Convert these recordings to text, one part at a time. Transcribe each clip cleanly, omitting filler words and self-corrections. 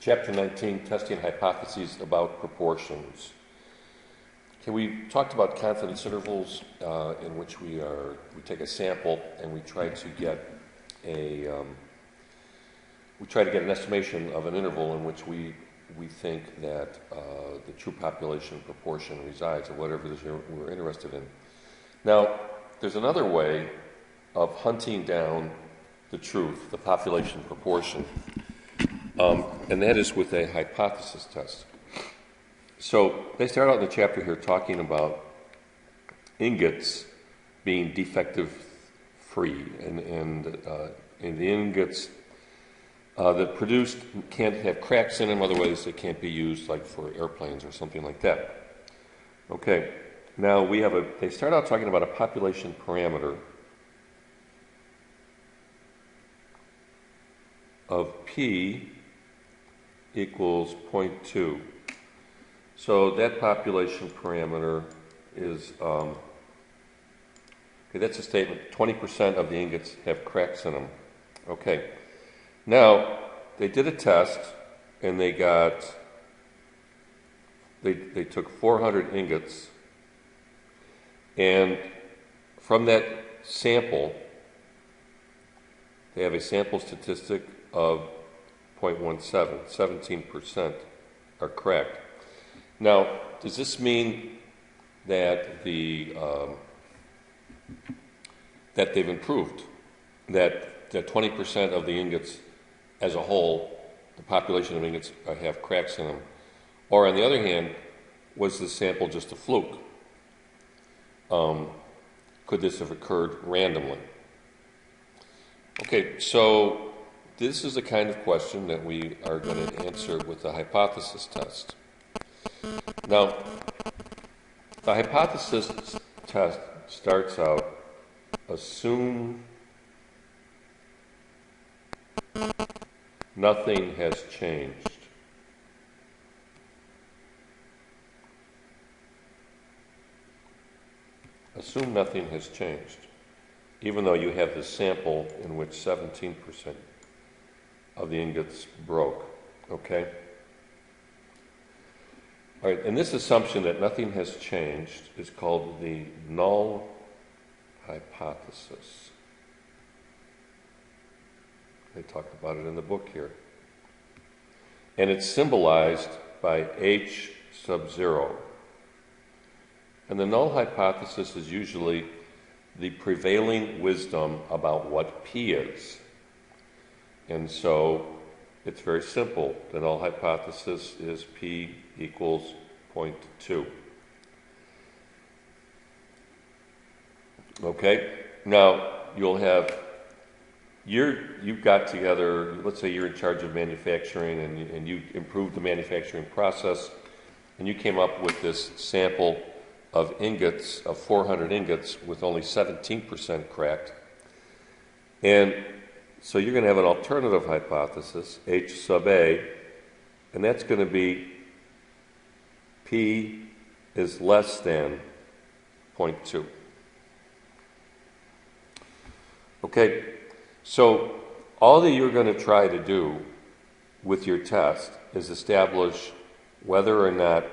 Chapter 19, Testing Hypotheses about Proportions. Okay, we talked about confidence intervals in which we take a sample and we try to get an estimation of an interval in which we think that the true population proportion resides, or whatever it is we're interested in. Now, there's another way of hunting down the truth, the population proportion, and that is with a hypothesis test. So they start out in the chapter here talking about ingots being defective-free, and the ingots that produced can't have cracks in them, otherwise they can't be used like for airplanes or something like that. Okay, now they start out talking about a population parameter of P equals 0.2. So that population parameter is, that's a statement, 20% of the ingots have cracks in them. Okay. Now, they did a test, and they took 400 ingots, and from that sample, they have a sample statistic of 0.17, 17% are cracked. Now, does this mean that that they've improved? That 20% of the ingots as a whole, the population of ingots, have cracks in them? Or on the other hand, was the sample just a fluke? Could this have occurred randomly? Okay, so this is the kind of question that we are going to answer with the hypothesis test. Now, the hypothesis test starts out, assume nothing has changed. Assume nothing has changed, even though you have this sample in which 17% of the ingots broke. Okay? All right, and this assumption that nothing has changed is called the null hypothesis. They talk about it in the book here. And it's symbolized by H sub 0. And the null hypothesis is usually the prevailing wisdom about what P is. And so it's very simple. The null hypothesis is P equals 0.2. Okay? Now, you've got together, let's say you're in charge of manufacturing and you improved the manufacturing process, and you came up with this sample of ingots, of 400 ingots with only 17% cracked. And so you're going to have an alternative hypothesis, H sub A, and that's going to be P is less than 0.2. Okay, so all that you're going to try to do with your test is establish whether or not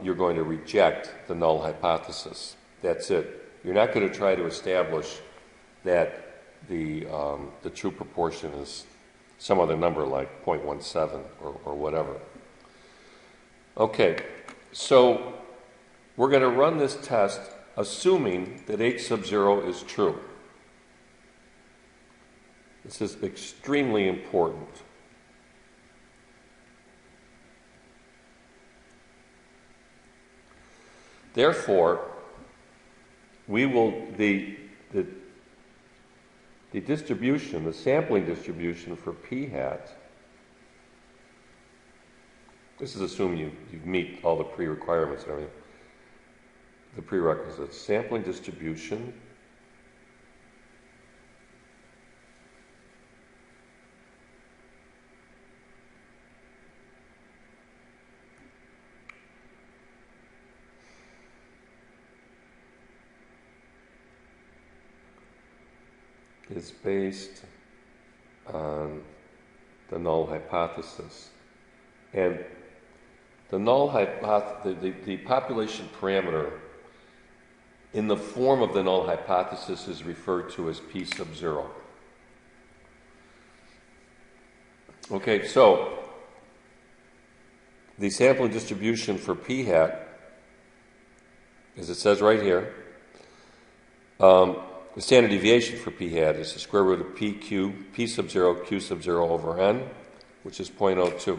you're going to reject the null hypothesis. That's it. You're not going to try to establish that the true proportion is some other number like 0.17 or whatever. Okay, so we're going to run this test assuming that H sub 0 is true. This is extremely important. Therefore, the distribution, the sampling distribution for P hat, this is assuming you meet all the pre-requirements and everything, the prerequisites, sampling distribution is based on the null hypothesis. And the null the population parameter in the form of the null hypothesis is referred to as P sub 0. Okay, so the sampling distribution for p hat, as it says right here, the standard deviation for p hat is the square root of p sub 0, q sub 0 over n, which is 0.02.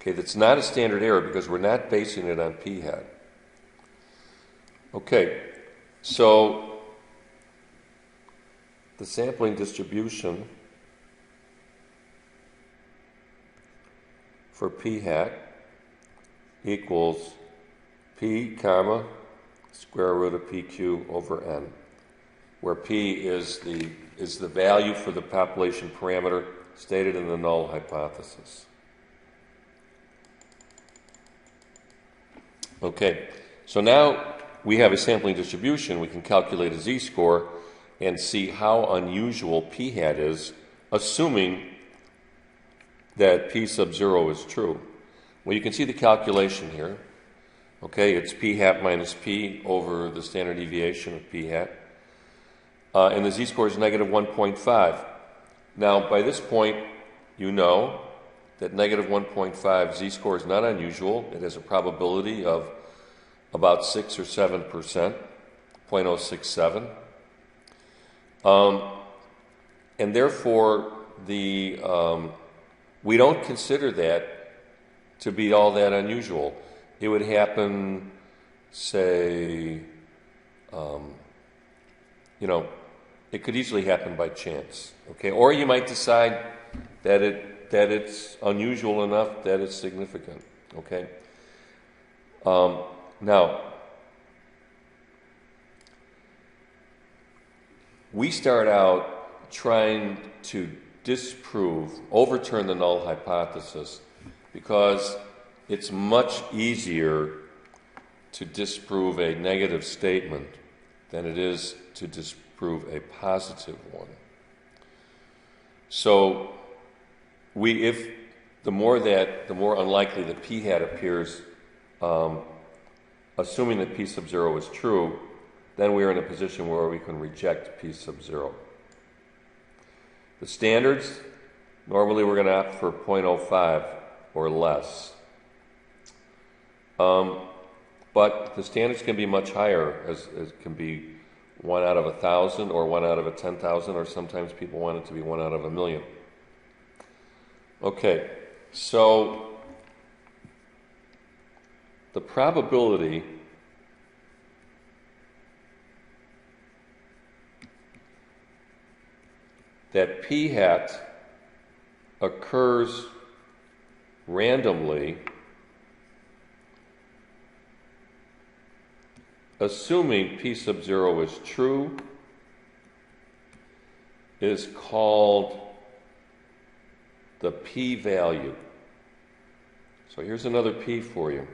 Okay, that's not a standard error because we're not basing it on p hat. Okay, so the sampling distribution for p hat equals p comma square root of pq over n, where p is the value for the population parameter stated in the null hypothesis. Okay, so now we have a sampling distribution. We can calculate a z-score and see how unusual p hat is, assuming that p sub 0 is true. Well, you can see the calculation here. Okay, it's p hat minus p over the standard deviation of p hat. And the z-score is negative 1.5. Now, by this point, you know that negative 1.5 z-score is not unusual. It has a probability of about 6 or 7%, 0.067. And therefore, we don't consider that to be all that unusual. It would happen, say, it could easily happen by chance. Okay, or you might decide that it's unusual enough that it's significant. Okay. Now, we start out trying to overturn the null hypothesis, because it's much easier to disprove a negative statement than it is to disprove a positive one. So, the more unlikely that p hat appears, assuming that p sub 0 is true, then we are in a position where we can reject p sub 0. The standards, normally we're going to opt for 0.05 or less. But the standards can be much higher, as can be 1 out of 1,000 or 1 out of 10,000, or sometimes people want it to be 1 out of 1,000,000. Okay, so the probability that p hat occurs randomly, assuming p sub 0 is true, is called the p-value. So here's another p for you.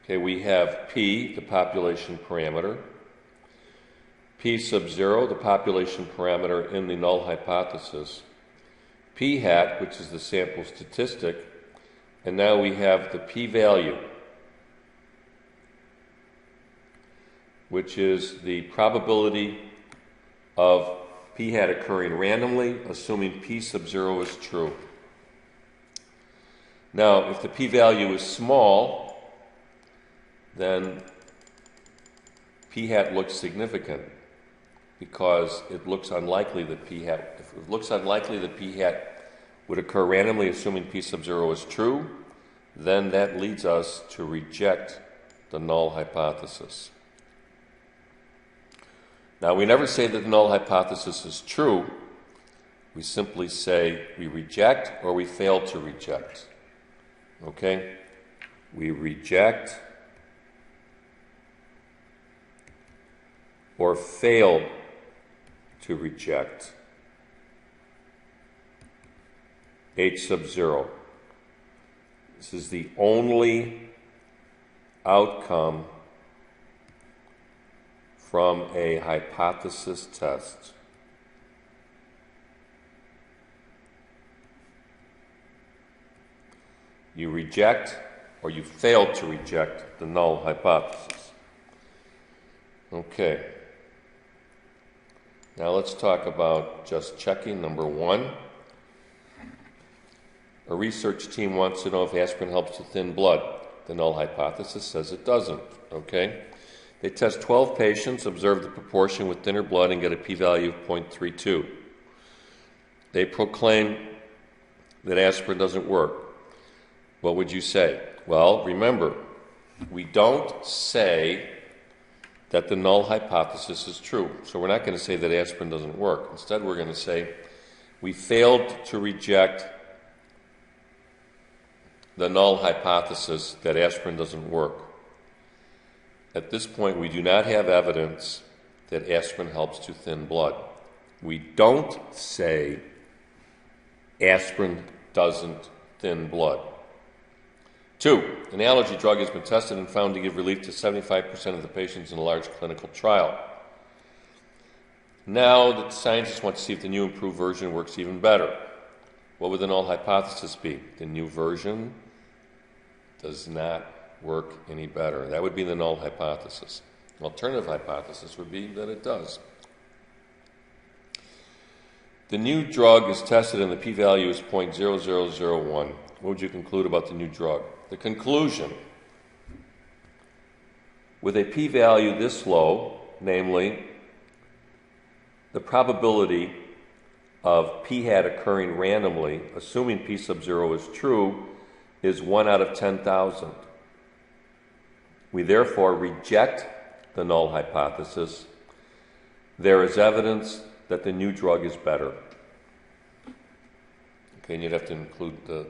Okay, we have p, the population parameter, p sub 0, the population parameter in the null hypothesis, p hat, which is the sample statistic, and now we have the p-value, which is the probability of p hat occurring randomly, assuming p sub 0 is true. Now, if the p-value is small, then p hat looks significant, because it looks unlikely that p hat would occur randomly, assuming p sub 0 is true, then that leads us to reject the null hypothesis. Now, we never say that the null hypothesis is true. We simply say we reject or we fail to reject. Okay? We reject or fail to reject h sub 0. This is the only outcome from a hypothesis test. you reject or you fail to reject the null hypothesis. Okay. Now let's talk about just checking. Number one, a research team wants to know if aspirin helps to thin blood. The null hypothesis says it doesn't. Okay? They test 12 patients, observe the proportion with thinner blood, and get a p-value of 0.32. They proclaim that aspirin doesn't work. What would you say? Well, remember, we don't say that the null hypothesis is true. So we're not going to say that aspirin doesn't work. Instead, we're going to say we failed to reject the null hypothesis that aspirin doesn't work. At this point, we do not have evidence that aspirin helps to thin blood. We don't say aspirin doesn't thin blood. 2, an allergy drug has been tested and found to give relief to 75% of the patients in a large clinical trial. Now the scientists want to see if the new improved version works even better. What would the null hypothesis be? The new version does not work any better. That would be the null hypothesis. An alternative hypothesis would be that it does. The new drug is tested and the p-value is 0.0001. What would you conclude about the new drug? The conclusion, with a p-value this low, namely the probability of p-hat occurring randomly, assuming p sub 0 is true, is 1 out of 10,000. We therefore reject the null hypothesis. There is evidence that the new drug is better. Okay, and you'd have to include the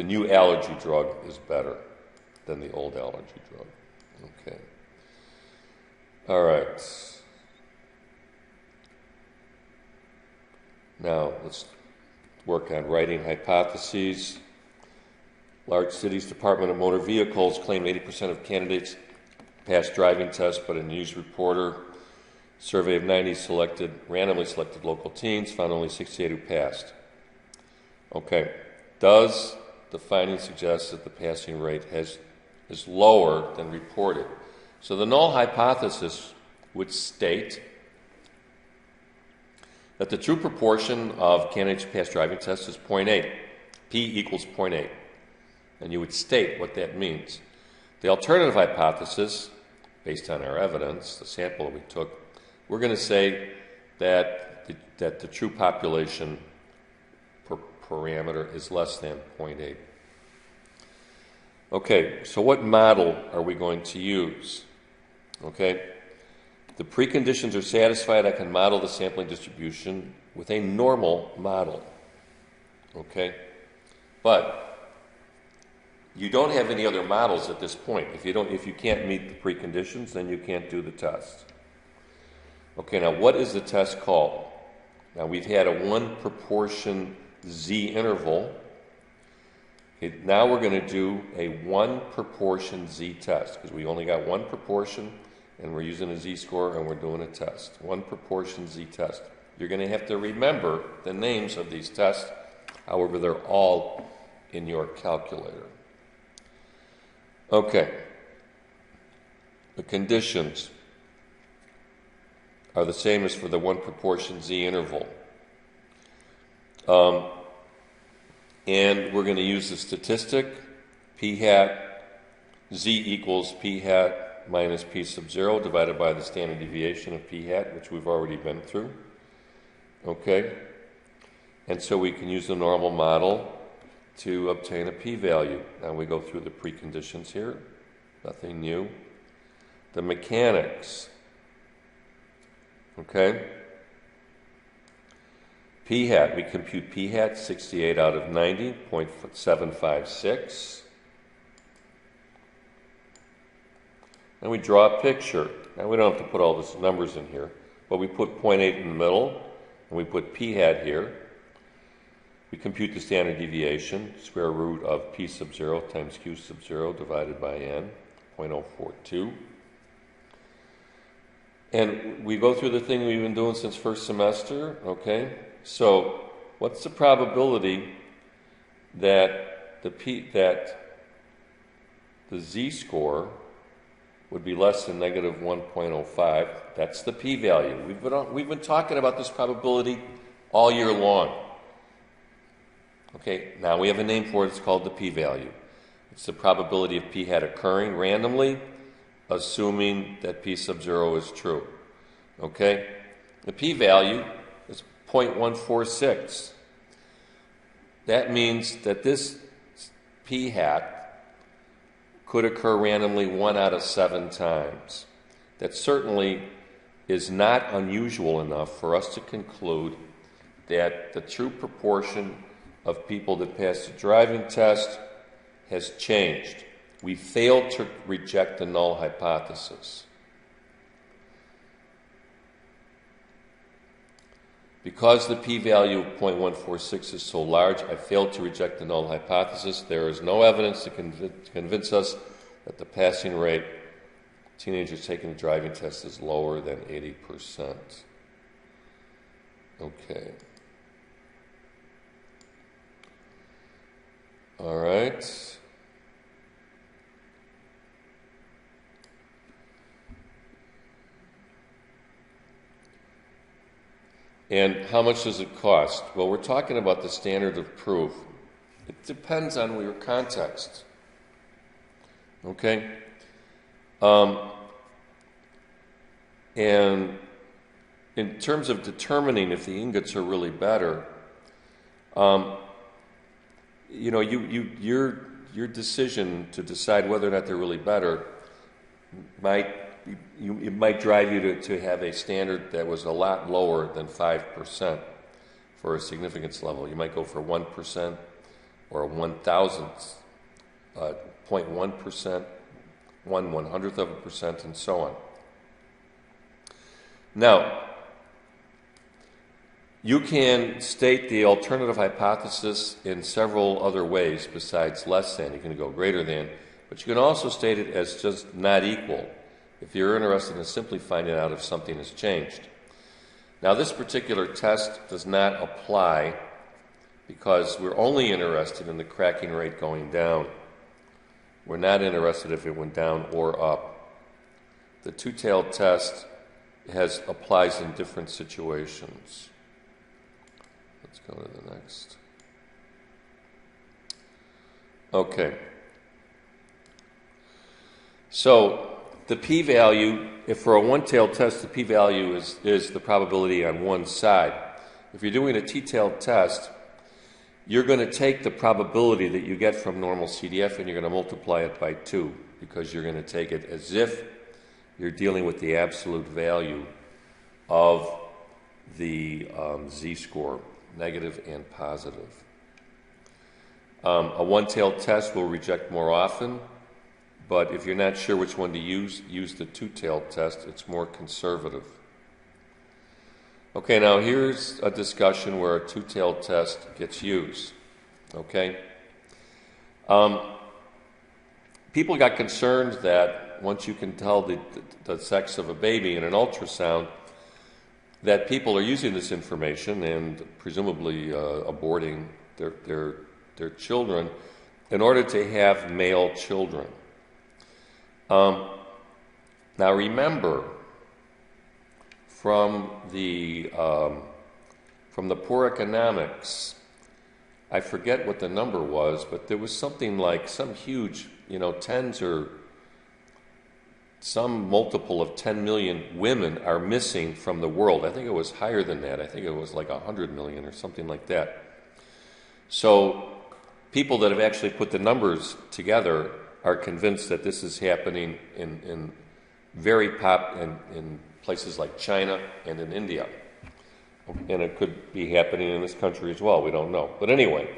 new allergy drug is better than the old allergy drug. Okay. All right. Now let's work on writing hypotheses. Large cities' Department of Motor Vehicles claim 80% of candidates passed driving tests, but a news reporter survey of 90 randomly selected local teens found only 68 who passed. Okay. Does the finding suggest that the passing rate is lower than reported? So the null hypothesis would state that the true proportion of candidates who pass driving tests is 0.8. P equals 0.8. And you would state what that means. The alternative hypothesis, based on our evidence, the sample we took, we're going to say that the true population parameter is less than 0.8. Okay, so what model are we going to use? Okay, the preconditions are satisfied. I can model the sampling distribution with a normal model. Okay, but you don't have any other models at this point. If you can't meet the preconditions, then you can't do the test. Okay, now what is the test called? Now we've had a 1 proportion Z interval. Okay, now we're going to do a 1 proportion Z test because we only got 1 proportion and we're using a Z score and we're doing a test. 1 proportion Z test. You're going to have to remember the names of these tests. However, they're all in your calculator. Okay. The conditions are the same as for the 1 proportion Z interval. And we're going to use the statistic p hat Z equals p hat minus p sub 0 divided by the standard deviation of p hat, which we've already been through. Okay? And so we can use the normal model to obtain a p-value. Now we go through the preconditions here. Nothing new. The mechanics. Okay? P hat, we compute p hat 68 out of 90, 0.756. And we draw a picture. Now we don't have to put all these numbers in here, but we put 0.8 in the middle, and we put p hat here. We compute the standard deviation, square root of p sub 0 times q sub 0 divided by n, 0.042. And we go through the thing we've been doing since first semester, okay? So what's the probability that the z-score would be less than negative 1.05. That's the p-value. We've been talking about this probability all year long. Okay, now we have a name for it. It's called the p-value. It's the probability of p hat occurring randomly, assuming that p sub 0 is true. Okay, the p-value is 0.146. That means that this p hat could occur randomly 1 out of 7 times. That certainly is not unusual enough for us to conclude that the true proportion of people that pass the driving test has changed. We failed to reject the null hypothesis. Because the p-value of 0.146 is so large, I failed to reject the null hypothesis. There is no evidence to convince us that the passing rate of teenagers taking the driving test is lower than 80%. Okay. All right. And how much does it cost? Well, we're talking about the standard of proof. It depends on your context. Okay? And in terms of determining if the ingots are really better, your decision to decide whether or not they're really better it might drive you to have a standard that was a lot lower than 5% for a significance level. You might go for 1% or a 1,000th, 0.1%, 1/100th of a percent, and so on. Now, you can state the alternative hypothesis in several other ways besides less than. You can go greater than, but you can also state it as just not equal if you're interested in simply finding out if something has changed. Now, this particular test does not apply because we're only interested in the cracking rate going down. We're not interested if it went down or up. The two-tailed test applies in different situations. Let's go to the next. Okay. So the p-value, if for a one-tailed test, the p-value is the probability on one side. If you're doing a t-tailed test, you're going to take the probability that you get from normal CDF and you're going to multiply it by 2 because you're going to take it as if you're dealing with the absolute value of the z-score, negative and positive. A one-tailed test will reject more often, but if you're not sure which one to use the two-tailed test. It's more conservative. Okay, now here's a discussion where a two-tailed test gets used. Okay? People got concerned that once you can tell the sex of a baby in an ultrasound, that people are using this information and presumably aborting their children in order to have male children. Now remember, from the poor economics, I forget what the number was, but there was something like some huge, tens or some multiple of 10 million women are missing from the world. I think it was higher than that. I think it was like 100 million or something like that. So people that have actually put the numbers together are convinced that this is happening in places like China and in India. And it could be happening in this country as well. We don't know. But anyway,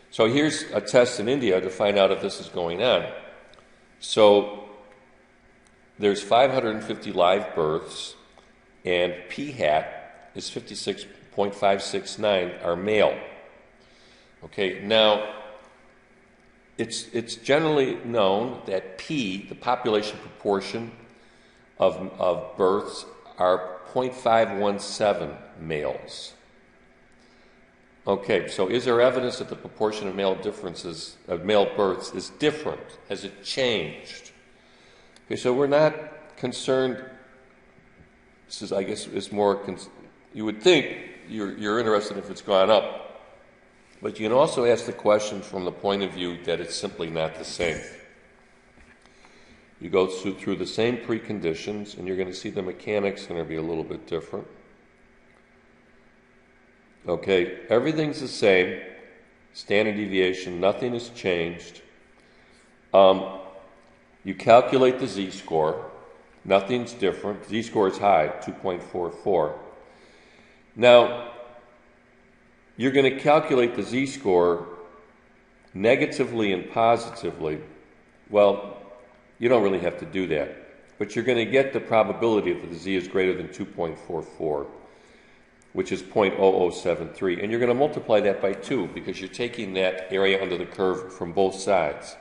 so here's a test in India to find out if this is going on. So there's 550 live births, and p hat is 56.569 are male. Okay, now it's generally known that p, the population proportion of births, are 0.517 males. Okay, so is there evidence that the proportion of male births is different? Has it changed? Okay, so we're not concerned. This is, I guess, is more. You would think you're interested if it's gone up, but you can also ask the question from the point of view that it's simply not the same. You go through the same preconditions, and you're going to see the mechanics are going to be a little bit different. Okay, everything's the same. Standard deviation, nothing has changed. You calculate the z-score. Nothing's different. Z-score is high, 2.44. Now, you're going to calculate the z-score negatively and positively. Well, you don't really have to do that. But you're going to get the probability that the z is greater than 2.44, which is 0.0073. And you're going to multiply that by 2 because you're taking that area under the curve from both sides.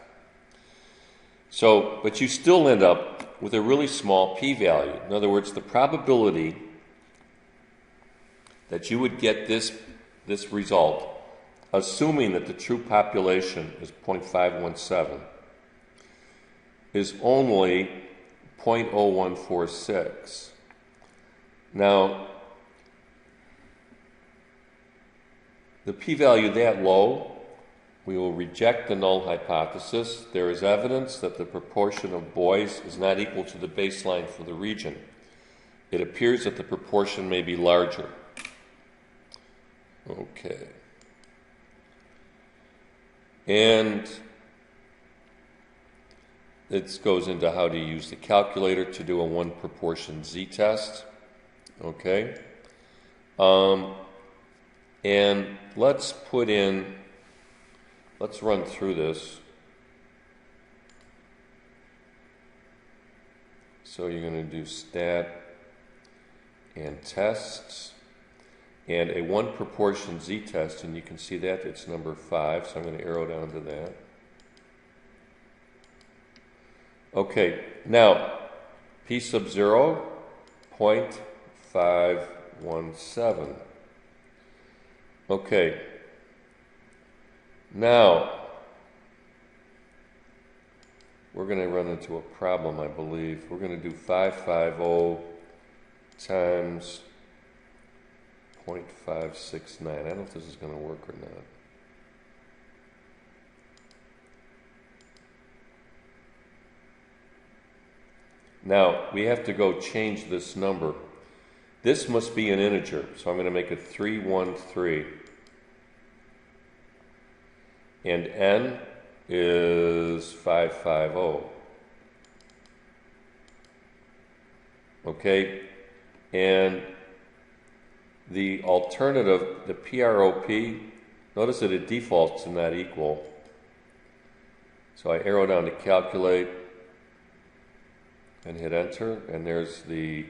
So, but you still end up with a really small p-value. In other words, the probability that you would get this result, assuming that the true population is 0.517, is only 0.0146. Now, the p-value that low, we will reject the null hypothesis. There is evidence that the proportion of boys is not equal to the baseline for the region. It appears that the proportion may be larger. Okay. And this goes into how to use the calculator to do a one proportion z-test. Okay. And let's run through this. So you're going to do stat and tests and a one proportion z-test, and you can see that it's number 5, so I'm going to arrow down to that. Okay, now p sub 0, 0.517. Okay, now we're going to run into a problem, I believe. We're going to do 550 times 0.569. I don't know if this is going to work or not. Now, we have to go change this number. This must be an integer, so I'm going to make it 313. And n is 550. Okay? And the alternative, the PROP, notice that it defaults to not equal. So I arrow down to calculate and hit enter, and there's the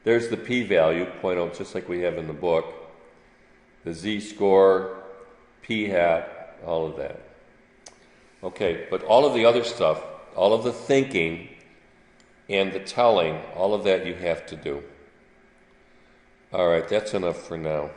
there's the p-value, 0.0, just like we have in the book. The z-score, p-hat, all of that. Okay, but all of the other stuff, all of the thinking and the telling, all of that you have to do. All right, that's enough for now.